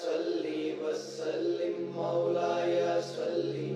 Salli वसल्लिम मौलाया Salli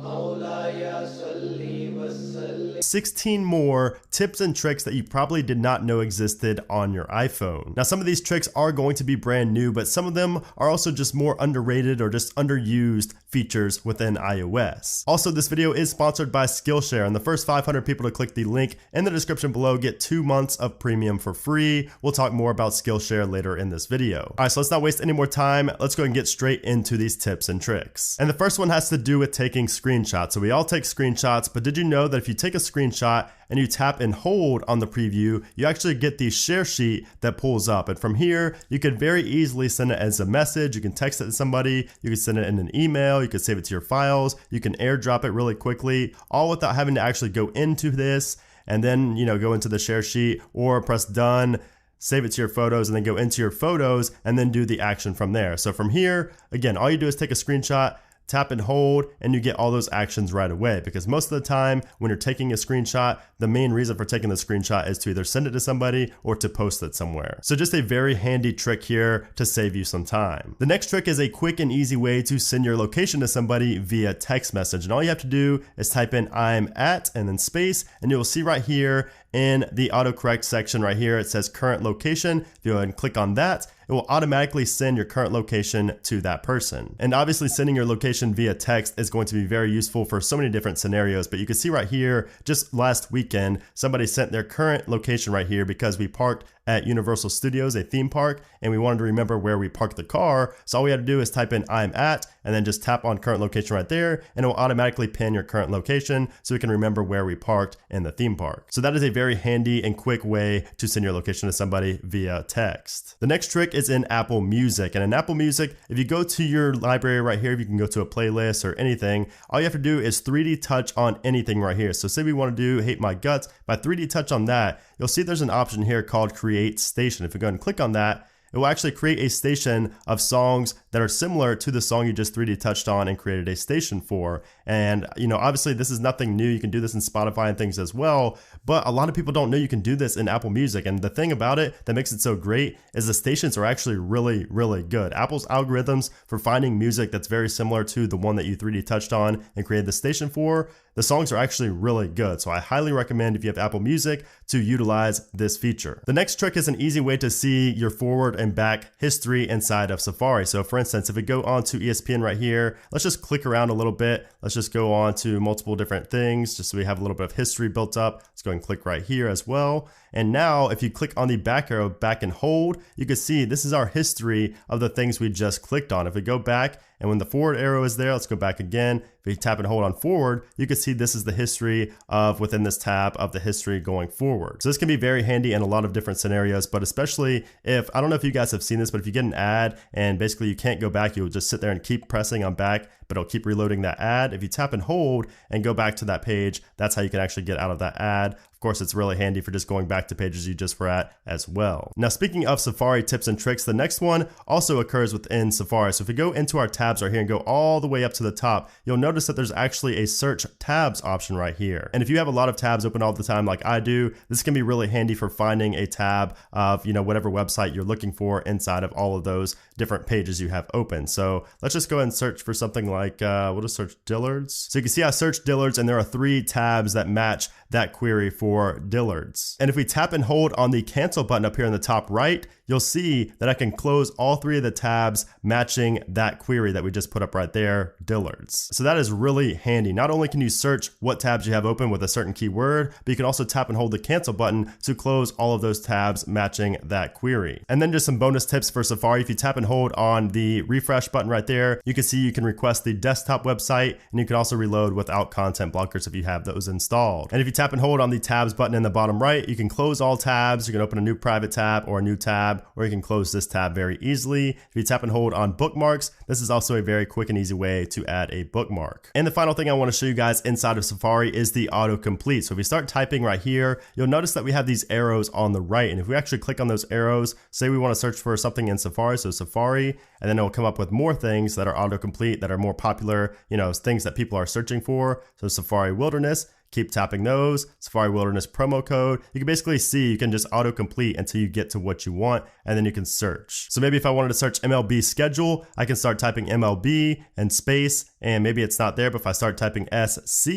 मौलाया Salli वसल्लिम 16 more tips and tricks that you probably did not know existed on your iPhone. Now, some of these tricks are going to be brand new, but some of them are also just more underrated or just underused features within iOS. Also, this video is sponsored by Skillshare, and the first 500 people to click the link in the description below get 2 months of premium for free. We'll talk more about Skillshare later in this video. All right, so let's not waste any more time. Let's go and get straight into these tips and tricks. And the first one has to do with taking screenshots. So we all take screenshots, but did you know that if you take a screenshot and you tap and hold on the preview, you actually get the share sheet that pulls up. And from here, you could very easily send it as a message. You can text it to somebody, you can send it in an email, you can save it to your files, you can airdrop it really quickly, all without having to actually go into this and then, go into the share sheet or press done, save it to your photos, and then go into your photos and then do the action from there. So from here, again, all you do is take a screenshot, tap and hold, and you get all those actions right away. Because most of the time when you're taking a screenshot, the main reason for taking the screenshot is to either send it to somebody or to post it somewhere. So just a very handy trick here to save you some time. The next trick is a quick and easy way to send your location to somebody via text message. And all you have to do is type in I'm at and then space, and you'll see right here in the autocorrect section right here, it says current location. If you go ahead and click on that, it will automatically send your current location to that person. And obviously sending your location via text is going to be very useful for so many different scenarios, but you can see right here, just last weekend, somebody sent their current location right here because we parked at Universal Studios, a theme park, and we wanted to remember where we parked the car. So all we had to do is type in I'm at, and then just tap on current location right there, and it will automatically pin your current location so we can remember where we parked in the theme park. So that is a very handy and quick way to send your location to somebody via text. The next trick is in Apple Music. And in Apple Music, if you go to your library right here, if you can go to a playlist or anything, all you have to do is 3D touch on anything right here. So say we want to do Hate My Guts, by 3D touch on that, you'll see there's an option here called Create Station. If you go ahead and click on that, it will actually create a station of songs that are similar to the song you just 3D touched on and created a station for. And, obviously this is nothing new. You can do this in Spotify and things as well, but a lot of people don't know you can do this in Apple Music. And the thing about it that makes it so great is the stations are actually really, really good. Apple's algorithms for finding music that's very similar to the one that you 3D touched on and created the station for, the songs are actually really good. So I highly recommend, if you have Apple Music, to utilize this feature. The next trick is an easy way to see your forward and back history inside of Safari. So for instance, if we go on to ESPN right here, let's just click around a little bit. Let's just go on to multiple different things just so we have a little bit of history built up. Let's go and click right here as well. And now if you click on the back arrow, back and hold, you can see this is our history of the things we just clicked on. If we go back, and when the forward arrow is there, let's go back again. If you tap and hold on forward, you can see this is the history of within this tab of the history going forward. So this can be very handy in a lot of different scenarios, but especially if, I don't know if you guys have seen this, but if you get an ad and basically you can't go back, you'll just sit there and keep pressing on back, but it'll keep reloading that ad. If you tap and hold and go back to that page, that's how you can actually get out of that ad. Of course, it's really handy for just going back to pages you just were at as well. Now, speaking of Safari tips and tricks, the next one also occurs within Safari. So if we go into our tabs right here and go all the way up to the top, you'll notice that there's actually a search tabs option right here. And if you have a lot of tabs open all the time like I do, this can be really handy for finding a tab of, whatever website you're looking for inside of all of those different pages you have open. So let's just go ahead and search for something like, we'll just search Dillard's. So you can see I searched Dillard's, and there are 3 tabs that match that query for Dillard's. And if we tap and hold on the cancel button up here in the top right, you'll see that I can close all 3 of the tabs matching that query that we just put up right there, Dillard's. So that is really handy. Not only can you search what tabs you have open with a certain keyword, but you can also tap and hold the cancel button to close all of those tabs matching that query. And then just some bonus tips for Safari. If you tap and hold on the refresh button right there, you can see you can request the desktop website, and you can also reload without content blockers if you have those installed. And if you tap and hold on the tabs button in the bottom right, you can close all tabs. You can open a new private tab or a new tab, or you can close this tab very easily. If you tap and hold on bookmarks, this is also a very quick and easy way to add a bookmark. And the final thing I want to show you guys inside of Safari is the autocomplete. So if we start typing right here, you'll notice that we have these arrows on the right. And if we actually click on those arrows, say we want to search for something in Safari, so Safari, and then it'll come up with more things that are autocomplete that are more popular, things that people are searching for. So Safari Wilderness. keep tapping those. Safari Wilderness promo code. You can basically see you can just autocomplete until you get to what you want, and then you can search. So maybe if I wanted to search MLB schedule, I can start typing MLB and space, and maybe it's not there, but if I start typing SC,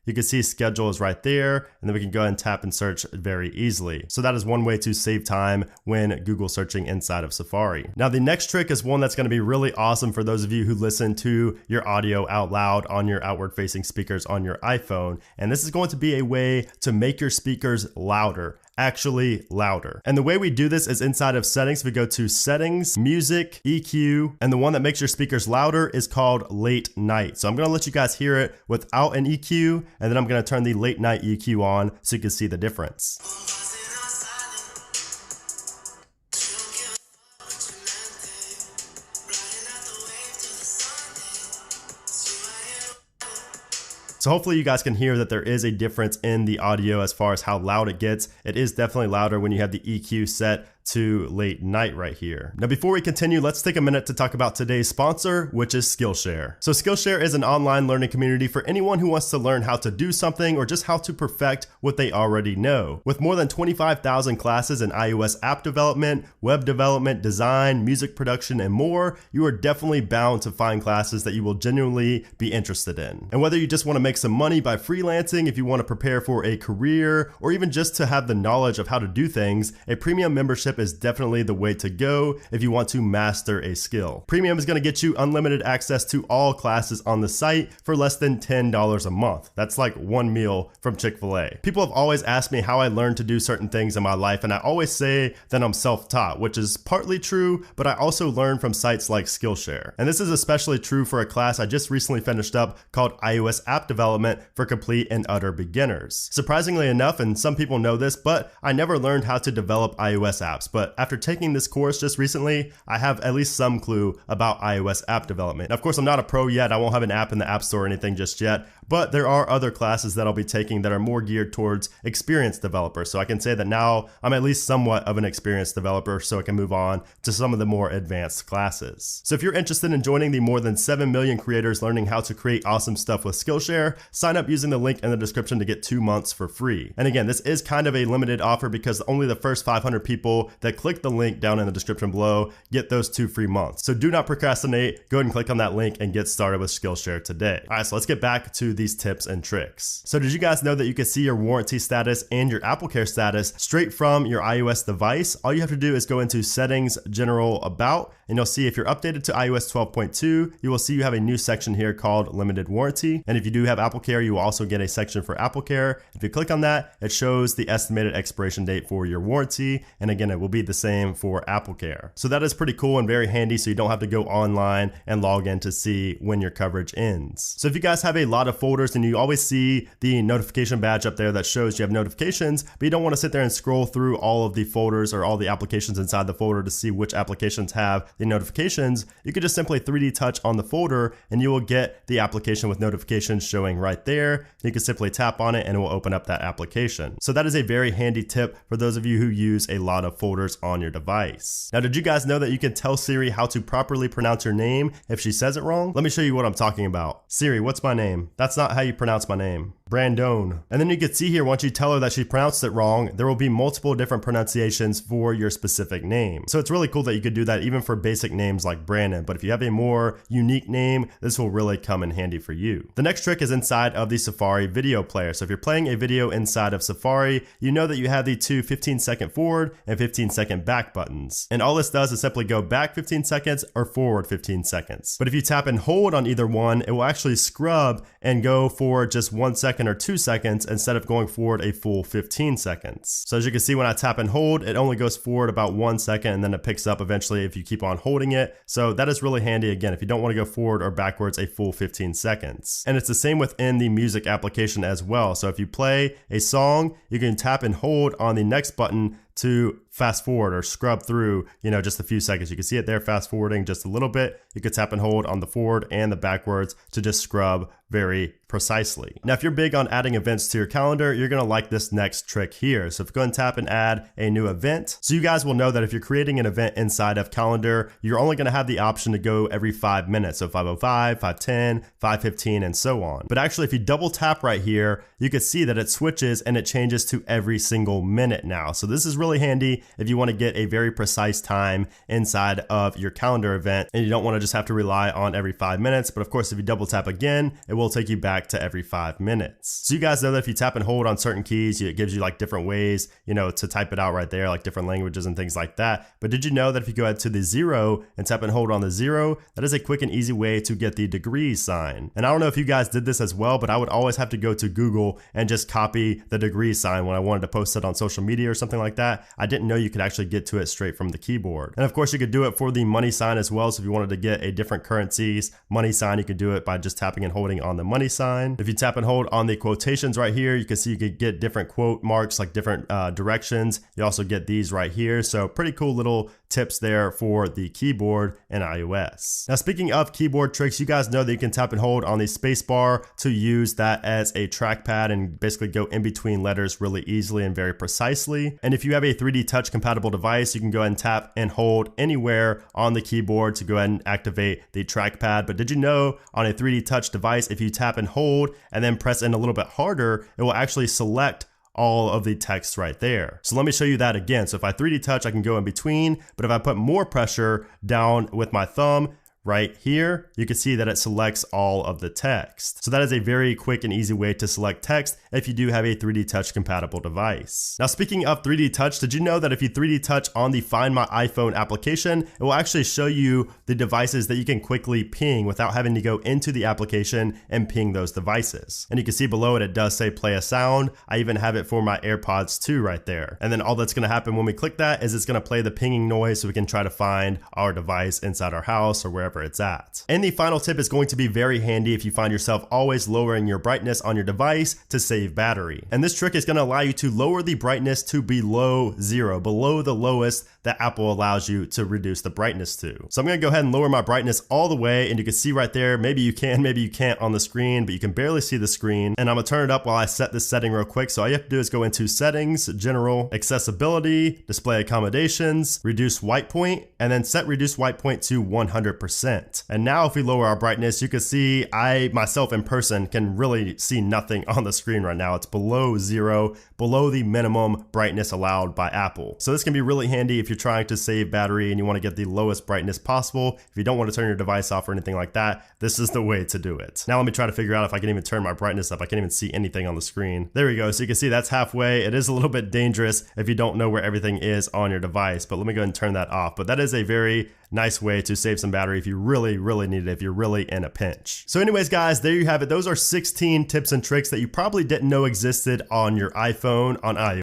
you can see schedule is right there, and then we can go ahead and tap and search very easily. So that is one way to save time when Google searching inside of Safari. Now the next trick is one that's going to be really awesome for those of you who listen to your audio out loud on your outward facing speakers on your iPhone. And this is going to be a way to make your speakers louder. Actually louder. And the way we do this is inside of settings. We go to settings, music, EQ, and the one that makes your speakers louder is called late night. So I'm gonna let you guys hear it without an EQ, and then I'm gonna turn the late night EQ on so you can see the difference. So hopefully you guys can hear that there is a difference in the audio as far as how loud it gets. It is definitely louder when you have the EQ set to late night right here. Now before we continue, let's take a minute to talk about today's sponsor, which is Skillshare. So Skillshare is an online learning community for anyone who wants to learn how to do something or just how to perfect what they already know. With more than 25,000 classes in iOS app development, web development, design, music production, and more, you are definitely bound to find classes that you will genuinely be interested in. And whether you just want to make some money by freelancing, if you want to prepare for a career, or even just to have the knowledge of how to do things, a premium membership is definitely the way to go if you want to master a skill. Premium is going to get you unlimited access to all classes on the site for less than $10 a month. That's like one meal from Chick-fil-A. People have always asked me how I learned to do certain things in my life, and I always say that I'm self-taught, which is partly true, but I also learn from sites like Skillshare. And this is especially true for a class I just recently finished up called iOS App Development for Complete and Utter Beginners. Surprisingly enough, and some people know this, but I never learned how to develop iOS apps. But after taking this course just recently, I have at least some clue about iOS app development. Of course, I'm not a pro yet. I won't have an app in the App Store or anything just yet, but there are other classes that I'll be taking that are more geared towards experienced developers. So I can say that now I'm at least somewhat of an experienced developer, so I can move on to some of the more advanced classes. So if you're interested in joining the more than 7 million creators learning how to create awesome stuff with Skillshare, sign up using the link in the description to get 2 months for free. And again, this is kind of a limited offer because only the first 500 people that click the link down in the description below get those 2 free months. So do not procrastinate. Go ahead and click on that link and get started with Skillshare today. All right, so let's get back to these tips and tricks. So did you guys know that you can see your warranty status and your AppleCare status straight from your iOS device? All you have to do is go into Settings, General, About, and you'll see if you're updated to iOS 12.2, you will see you have a new section here called Limited Warranty. And if you do have AppleCare, you will also get a section for AppleCare. If you click on that, it shows the estimated expiration date for your warranty. And again, it will be the same for AppleCare. So that is pretty cool and very handy, so you don't have to go online and log in to see when your coverage ends. So if you guys have a lot of folders and you always see the notification badge up there that shows you have notifications, but you don't want to sit there and scroll through all of the folders or all the applications inside the folder to see which applications have the notifications, you could just simply 3D touch on the folder and you will get the application with notifications showing right there. You can simply tap on it and it will open up that application. So that is a very handy tip for those of you who use a lot of folders on your device. Now, did you guys know that you can tell Siri how to properly pronounce your name if she says it wrong? Let me show you what I'm talking about. Siri, what's my name? That's not how you pronounce my name. Brandon. And then you can see here, once you tell her that she pronounced it wrong, there will be multiple different pronunciations for your specific name. So it's really cool that you could do that even for basic names like Brandon. But if you have a more unique name, this will really come in handy for you. The next trick is inside of the Safari video player. So if you're playing a video inside of Safari, you know that you have the two 15-second forward and 15-second back buttons. And all this does is simply go back 15 seconds or forward 15 seconds. But if you tap and hold on either one, it will actually scrub and go for just 1 second or 2 seconds instead of going forward a full 15 seconds. So as you can see, when I tap and hold, it only goes forward about 1 second and then it picks up eventually if you keep on holding it. So that is really handy again if you don't want to go forward or backwards a full 15 seconds. And it's the same within the music application as well. So if you play a song, you can tap and hold on the next button to fast forward or scrub through, just a few seconds. You can see it there fast forwarding just a little bit. You could tap and hold on the forward and the backwards to just scrub very precisely. Now, if you're big on adding events to your calendar, you're gonna like this next trick here. So if you go and tap and add a new event, so you guys will know that if you're creating an event inside of calendar, you're only gonna have the option to go every 5 minutes. So 5:05, 5:10, 5:15, and so on. But actually, if you double tap right here, you can see that it switches and it changes to every single minute now. So this is really handy if you want to get a very precise time inside of your calendar event and you don't want to just have to rely on every 5 minutes. But of course, if you double tap again, it will take you back to every 5 minutes. So you guys know that if you tap and hold on certain keys, it gives you like different ways, to type it out right there, like different languages and things like that. But did you know that if you go ahead to the 0 and tap and hold on the 0, that is a quick and easy way to get the degrees sign. And I don't know if you guys did this as well, but I would always have to go to Google and just copy the degree sign when I wanted to post it on social media or something like that. I didn't know you could actually get to it straight from the keyboard. And of course, you could do it for the money sign as well. So if you wanted to get a different currency's money sign, you could do it by just tapping and holding on the money sign. If you tap and hold on the quotations right here, you can see you could get different quote marks, like different directions. You also get these right here. So pretty cool little tips there for the keyboard in iOS. Now, speaking of keyboard tricks, you guys know that you can tap and hold on the space bar to use that as a trackpad and basically go in between letters really easily and very precisely. And if you have a 3D Touch compatible device, you can go ahead and tap and hold anywhere on the keyboard to go ahead and activate the trackpad. But did you know on a 3D Touch device, if you tap and hold and then press in a little bit harder, it will actually select all of the text right there. So let me show you that again. So if I 3D touch, I can go in between, but if I put more pressure down with my thumb, right here, you can see that it selects all of the text. So that is a very quick and easy way to select text if you do have a 3D Touch compatible device. Now, speaking of 3D Touch, did you know that if you 3D Touch on the Find My iPhone application, it will actually show you the devices that you can quickly ping without having to go into the application and ping those devices. And you can see below it, it does say play a sound. I even have it for my AirPods 2 right there. And then all that's gonna happen when we click that is it's gonna play the pinging noise so we can try to find our device inside our house or wherever it's at. And the final tip is going to be very handy if you find yourself always lowering your brightness on your device to save battery. And this trick is going to allow you to lower the brightness to below 0, below the lowest that Apple allows you to reduce the brightness to. So I'm going to go ahead and lower my brightness all the way, and you can see right there, maybe you can, maybe you can't on the screen, but you can barely see the screen. And I'm going to turn it up while I set this setting real quick. So all you have to do is go into settings, general, accessibility, display accommodations, reduce white point, and then set reduce white point to 100%. And now if we lower our brightness, you can see I myself in person can really see nothing on the screen right now. It's below 0, below the minimum brightness allowed by Apple. So this can be really handy if you're trying to save battery and you want to get the lowest brightness possible. If you don't want to turn your device off or anything like that, this is the way to do it. Now let me try to figure out if I can even turn my brightness up. I can't even see anything on the screen. There we go. So you can see that's halfway. It is a little bit dangerous if you don't know where everything is on your device, but let me go ahead and turn that off. But that is a very nice way to save some battery if you really need it, if you're really in a pinch. So anyways, guys, there you have it. Those are 16 tips and tricks that you probably didn't know existed on your iPhone, on iOS.